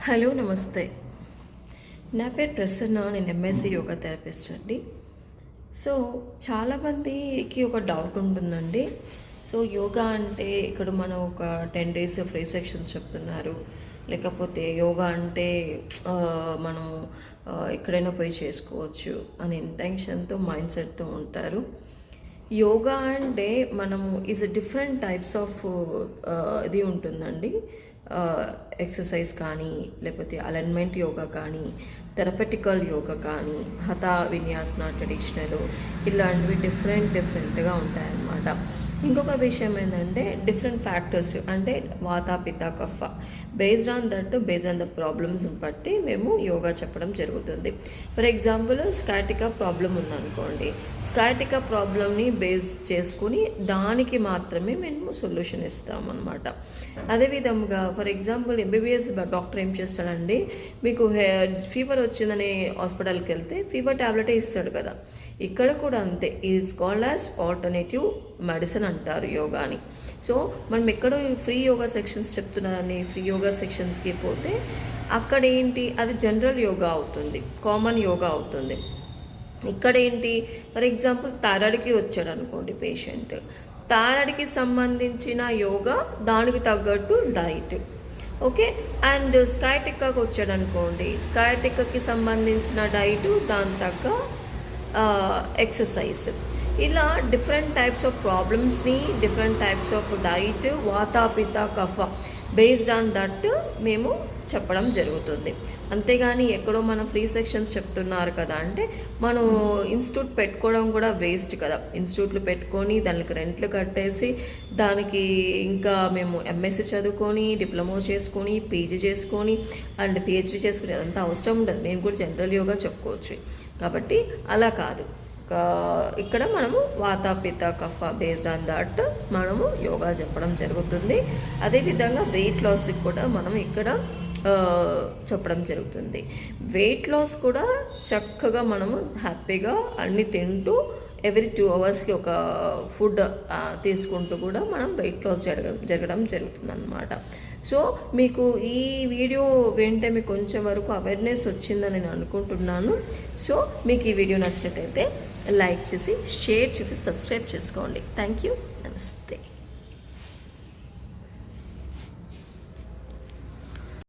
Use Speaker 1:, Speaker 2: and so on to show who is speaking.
Speaker 1: Hello నమస్తే. నా పేరు ప్రసన్న. నేను ఎంఎస్సి యోగా థెరపిస్ట్ అండి. సో చాలామందికి ఒక డౌట్ ఉంటుందండి. సో యోగా అంటే ఇక్కడ మనం ఒక 10 డేస్ ఫ్రీ సెక్షన్స్ చెప్తున్నారు, లేకపోతే యోగా అంటే మనం ఎక్కడైనా పోయి చేసుకోవచ్చు అనే ఇంటెన్షన్తో మైండ్ సెట్తో ఉంటారు. యోగా అంటే మనము ఈజ్ డిఫరెంట్ టైప్స్ ఆఫ్ ఇది ఉంటుందండి. ఎక్సర్సైజ్ కానీ, లేకపోతే అలైన్మెంట్ యోగా కానీ, థెరపెటికల్ యోగా కానీ, హఠా విన్యాసన ట్రెడిషనల్, ఇలాంటివి డిఫరెంట్గా ఉంటాయన్నమాట. ఇంకొక విషయం ఏంటంటే డిఫరెంట్ ఫ్యాక్టర్స్ అంటే వాత పిత్త కఫ బేస్డ్ ఆన్ ద ప్రాబ్లమ్స్ బట్టి మేము యోగా చెప్పడం జరుగుతుంది. ఫర్ ఎగ్జాంపుల్ స్కాటికా ప్రాబ్లం ఉందనుకోండి, స్కాటికా ప్రాబ్లమ్ని బేస్ చేసుకుని దానికి మాత్రమే మేము సొల్యూషన్ ఇస్తామన్నమాట. అదేవిధంగా ఫర్ ఎగ్జాంపుల్ ఎంబీబీఎస్ డాక్టర్ ఏం చేస్తాడండి, మీకు ఫీవర్ వచ్చిందని హాస్పిటల్కి వెళ్తే ఫీవర్ ట్యాబ్లెటే ఇస్తాడు కదా. ఇక్కడ కూడా అంతే, is called as alternative medicine అంటారు యోగాని. సో మనం ఎక్కడో ఫ్రీ యోగా సెక్షన్స్ చెప్తున్నారని ఫ్రీ యోగా సెక్షన్స్కి పోతే అక్కడ ఏంటి, అది జనరల్ యోగా అవుతుంది, కామన్ యోగా అవుతుంది. ఇక్కడ ఏంటి, ఫర్ ఎగ్జాంపుల్ థైరాయిడ్కి వచ్చాడు అనుకోండి పేషెంట్, థైరాయిడ్కి సంబంధించిన యోగా, దానికి తగ్గట్టు డైట్. ఓకే, అండ్ స్కైటిక్కాకి వచ్చాడు అనుకోండి, స్కైటిక్కి సంబంధించిన డైటు, దాని తగ్గ ఎక్సర్సైజ్. ఇలా డిఫరెంట్ టైప్స్ ఆఫ్ ప్రాబ్లమ్స్ని, డిఫరెంట్ టైప్స్ ఆఫ్ డైట్, వాత పిత్త కఫ బేస్డ్ ఆన్ దట్ మేము చెప్పడం జరుగుతుంది. అంతేగాని ఎక్కడో మనం ఫ్రీ సెక్షన్స్ చెప్తున్నారు కదా అంటే మనం ఇన్స్టిట్యూట్ పెట్టుకోవడం కూడా వేస్ట్ కదా. ఇన్స్టిట్యూట్లు పెట్టుకొని దానికి రెంట్లు కట్టేసి దానికి ఇంకా మేము ఎంఎస్సి చదువుకొని, డిప్లొమా చేసుకొని, పీజీ చేసుకొని అండ్ పిహెచ్డీ చేసుకుని అదంతా అవసరం ఉండదు. మేము కూడా జనరల్ యోగా చెప్పుకోవచ్చు. కాబట్టి అలా కాదు, ఇక్కడ మనము వాత పిత్త కఫ బేస్డ్ ఆన్ దట్ మనము యోగా చెప్పడం జరుగుతుంది. అదేవిధంగా వెయిట్ లాస్కి కూడా మనం ఇక్కడ చెప్పడం జరుగుతుంది. వెయిట్ లాస్ కూడా చక్కగా మనము హ్యాపీగా అన్ని తింటూ ఎవ్రీ 2 అవర్స్కి ఒక ఫుడ్ తీసుకుంటూ కూడా మనం వెయిట్ లాస్ జరగడం జరుగుతుంది అన్నమాట. సో మీకు ఈ వీడియో వింటే మీకు కొంచెం వరకు అవేర్నెస్ వచ్చిందని నేను అనుకుంటున్నాను. సో మీకు ఈ వీడియో నచ్చినట్టయితే లైక్ చేసి, షేర్ చేసి, సబ్స్క్రైబ్ చేసుకోండి. Thank you. నమస్తే.